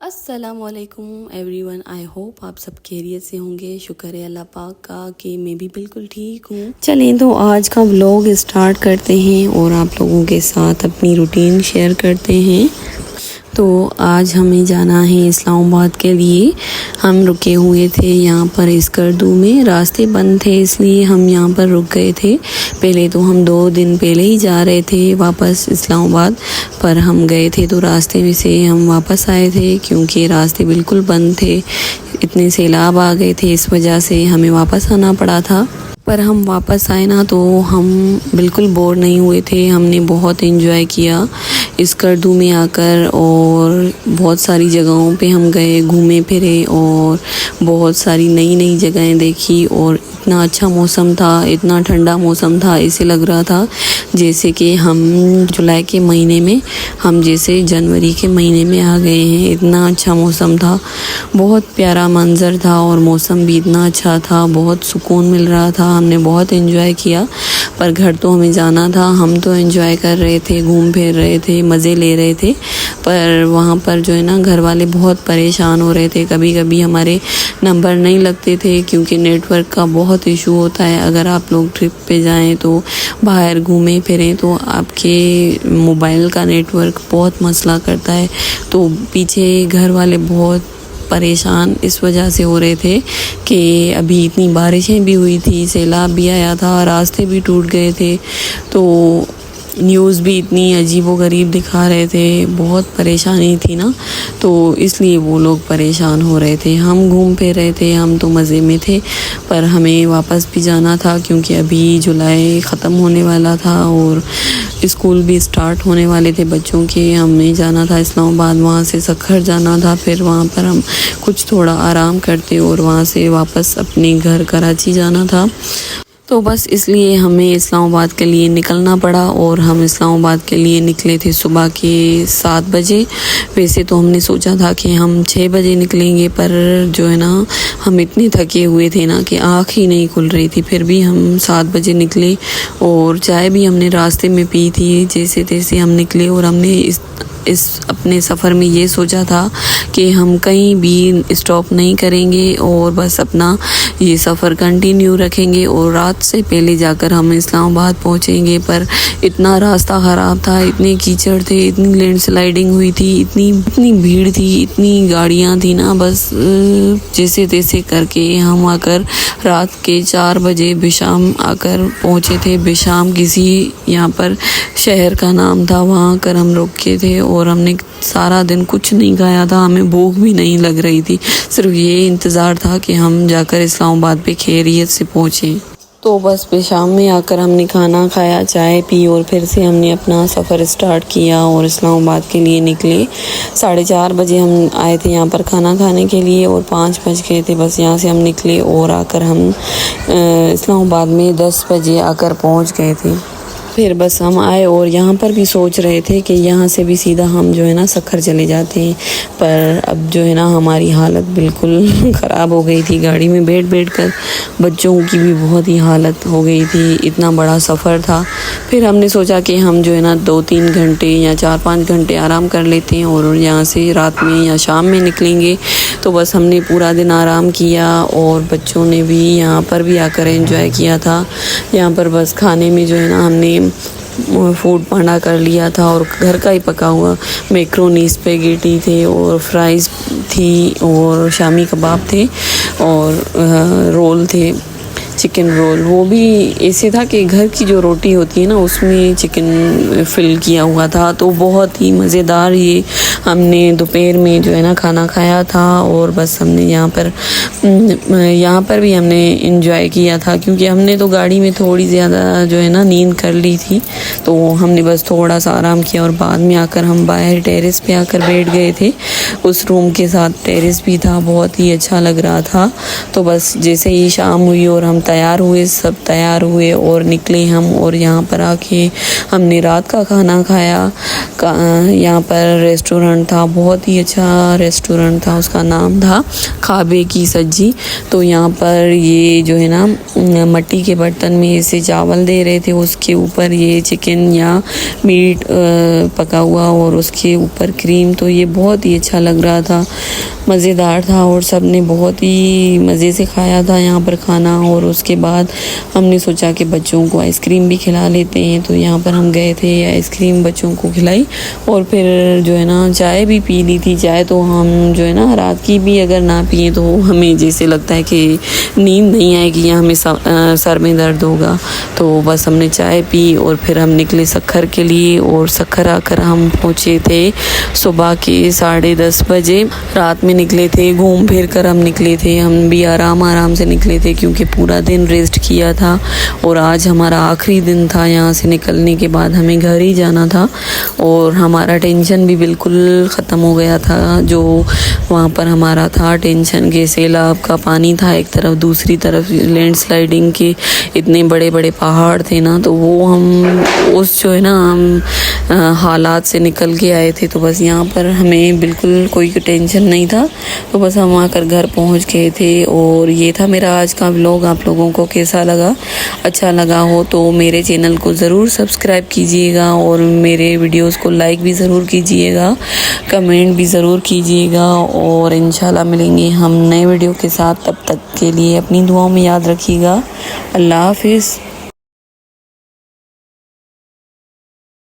अस्सलामुअलैकुम everyone. I hope आप सब खैरियत से होंगे। शुक्र है अल्लाह पाक का कि मैं भी बिल्कुल ठीक हूँ। चलें तो आज का व्लॉग स्टार्ट करते हैं और आप लोगों के साथ अपनी रूटीन शेयर करते हैं। तो आज हमें जाना है इस्लामाबाद के लिए। हम रुके हुए थे यहाँ पर स्कर्दू में, रास्ते बंद थे इसलिए हम यहाँ पर रुक गए थे। पहले तो हम 2 दिन पहले ही जा रहे थे वापस इस्लामाबाद, पर हम गए थे तो रास्ते में से हम वापस आए थे क्योंकि रास्ते बिल्कुल बंद थे। इतने सैलाब आ गए थे, इस वजह से हमें वापस आना पड़ा था। पर हम वापस आए ना तो हम बिल्कुल बोर नहीं हुए थे। हमने बहुत एंजॉय किया स्कर्दू में आकर और बहुत सारी जगहों पे हम गए, घूमे फिरे और बहुत सारी नई नई जगहें देखी। और इतना अच्छा मौसम था, इतना ठंडा मौसम था, ऐसे लग रहा था जैसे कि हम जुलाई के महीने में, हम जैसे जनवरी के महीने में आ गए हैं। इतना अच्छा मौसम था, बहुत प्यारा मंजर था और मौसम भी इतना अच्छा था, बहुत सुकून मिल रहा था। हमने बहुत एंजॉय किया। पर घर तो हमें जाना था। हम तो एंजॉय कर रहे थे, घूम फिर रहे थे, मज़े ले रहे थे। पर वहाँ पर जो है ना घर वाले बहुत परेशान हो रहे थे। कभी कभी हमारे नंबर नहीं लगते थे क्योंकि नेटवर्क का बहुत इशू होता है। अगर आप लोग ट्रिप पे जाएं तो बाहर घूमें फिरें तो आपके मोबाइल का नेटवर्क बहुत मसला करता है। तो पीछे घर वाले बहुत परेशान इस वजह से हो रहे थे कि अभी इतनी बारिशें भी हुई थी, सैलाब भी आया था, रास्ते भी टूट गए थे, तो न्यूज़ भी इतनी अजीब व गरीब दिखा रहे थे, बहुत परेशानी थी ना, तो इसलिए वो लोग परेशान हो रहे थे। हम घूम फिर रहे थे, हम तो मज़े में थे। पर हमें वापस भी जाना था क्योंकि अभी जुलाई ख़त्म होने वाला था और स्कूल भी स्टार्ट होने वाले थे बच्चों के। हमें जाना था इस्लामाबाद, वहाँ से सक्खर जाना था, फिर वहाँ पर हम कुछ थोड़ा आराम करते और वहाँ से वापस अपने घर कराची जाना था। तो बस इसलिए हमें इस्लामाबाद के लिए निकलना पड़ा और हम इस्लामाबाद के लिए निकले थे सुबह के 7 बजे। वैसे तो हमने सोचा था कि हम 6 बजे निकलेंगे, पर जो है ना हम इतने थके हुए थे ना कि आँख ही नहीं खुल रही थी। फिर भी हम 7 बजे निकले और चाय भी हमने रास्ते में पी थी। जैसे तैसे हम निकले और हमने इस अपने सफ़र में ये सोचा था कि हम कहीं भी स्टॉप नहीं करेंगे और बस अपना ये सफ़र कंटिन्यू रखेंगे और रात से पहले जाकर हम इस्लामाबाद पहुँचेंगे। पर इतना रास्ता ख़राब था, इतने कीचड़ थे, इतनी लैंडस्लाइडिंग हुई थी, इतनी भीड़ थी, इतनी गाड़ियाँ थी ना, बस जैसे तैसे करके हम आकर रात के 4 बजे बिशाम आकर पहुँचे थे। बिशाम किसी यहाँ पर शहर का नाम था, वहाँ आकर हम रुके थे और हमने सारा दिन कुछ नहीं खाया था। हमें भूख भी नहीं लग रही थी, सिर्फ ये इंतज़ार था कि हम जाकर इस्लामाबाद पे खैरियत से पहुँचें। तो बस शाम में आकर हमने खाना खाया, चाय पी और फिर से हमने अपना सफ़र स्टार्ट किया और इस्लामाबाद के लिए निकले। 4:30 बजे हम आए थे यहाँ पर खाना खाने के लिए और 5 बज गए थे बस यहाँ से हम निकले और आकर हम इस्लामाबाद में 10 बजे आकर पहुँच गए थे। फिर बस हम आए और यहाँ पर भी सोच रहे थे कि यहाँ से भी सीधा हम जो है ना सक्खर चले जाते हैं, पर अब जो है ना हमारी हालत बिल्कुल ख़राब हो गई थी। गाड़ी में बैठ कर बच्चों की भी बहुत ही हालत हो गई थी, इतना बड़ा सफ़र था। फिर हमने सोचा कि हम जो है ना 2-3 घंटे या 4-5 घंटे आराम कर लेते हैं और यहाँ से रात में या शाम में निकलेंगे। तो बस हमने पूरा दिन आराम किया और बच्चों ने भी यहाँ पर भी आकर एंजॉय किया था। यहाँ पर बस खाने में जो है ना हमने फूड पांडा कर लिया था और घर का ही पका हुआ मैक्रोनी, स्पेगेटी थे और फ्राइज़ थी और शामी कबाब थे और रोल थे, चिकन रोल। वो भी ऐसे था कि घर की जो रोटी होती है ना उसमें चिकन फिल किया हुआ था, तो बहुत ही मज़ेदार ये हमने दोपहर में जो है ना खाना खाया था। और बस हमने यहाँ पर भी हमने एंजॉय किया था क्योंकि हमने तो गाड़ी में थोड़ी ज़्यादा जो है ना नींद कर ली थी, तो हमने बस थोड़ा सा आराम किया और बाद में आकर हम बाहर टेरेस पे आकर बैठ गए थे। उस रूम के साथ टेरेस भी था, बहुत ही अच्छा लग रहा था। तो बस जैसे ही शाम हुई और हम सब तैयार हुए और निकले हम और यहाँ पर आके हमने रात का खाना खाया। यहाँ पर रेस्टोरेंट था, बहुत ही अच्छा रेस्टोरेंट था, उसका नाम था खाबे की सज्जी। तो यहाँ पर ये जो है ना मट्टी के बर्तन में ऐसे चावल दे रहे थे, उसके ऊपर ये चिकन या मीट पका हुआ और उसके ऊपर क्रीम। तो ये बहुत ही अच्छा लग लग रहा था, मज़ेदार था और सब ने बहुत ही मज़े से खाया था यहाँ पर खाना। और उसके बाद हमने सोचा कि बच्चों को आइसक्रीम भी खिला लेते हैं, तो यहाँ पर हम गए थे, आइसक्रीम बच्चों को खिलाई और फिर जो है ना चाय भी पी ली थी। चाय तो हम जो है ना रात की भी अगर ना पिए तो हमें जैसे लगता है कि नींद नहीं आएगी या हमें सर में दर्द होगा, तो बस हमने चाय पी और फिर हम निकले सक्खर के लिए। और सक्खर आकर हम पहुँचे थे सुबह के 10:30 बजे। रात में निकले थे, घूम फिर कर हम निकले थे, हम भी आराम से निकले थे क्योंकि पूरा दिन रेस्ट किया था और आज हमारा आखिरी दिन था। यहाँ से निकलने के बाद हमें घर ही जाना था और हमारा टेंशन भी बिल्कुल ख़त्म हो गया था। जो वहाँ पर हमारा था टेंशन के सैलाब का पानी था एक तरफ, दूसरी तरफ लैंडस्लाइडिंग के इतने बड़े बड़े पहाड़ थे ना, तो वो हम उस जो है ना हम हालात से निकल के आए थे। तो बस यहाँ पर हमें बिल्कुल कोई टेंशन नहीं था, तो बस हम आकर घर पहुँच गए थे। और ये था मेरा आज का व्लॉग। आप लोगों को कैसा लगा? अच्छा लगा हो तो मेरे चैनल को ज़रूर सब्सक्राइब कीजिएगा और मेरे वीडियोस को लाइक भी ज़रूर कीजिएगा, कमेंट भी ज़रूर कीजिएगा और इंशाल्लाह मिलेंगे हम नए वीडियो के साथ। तब तक के लिए अपनी दुआओं में याद रखिएगा। अल्लाह हाफिज़।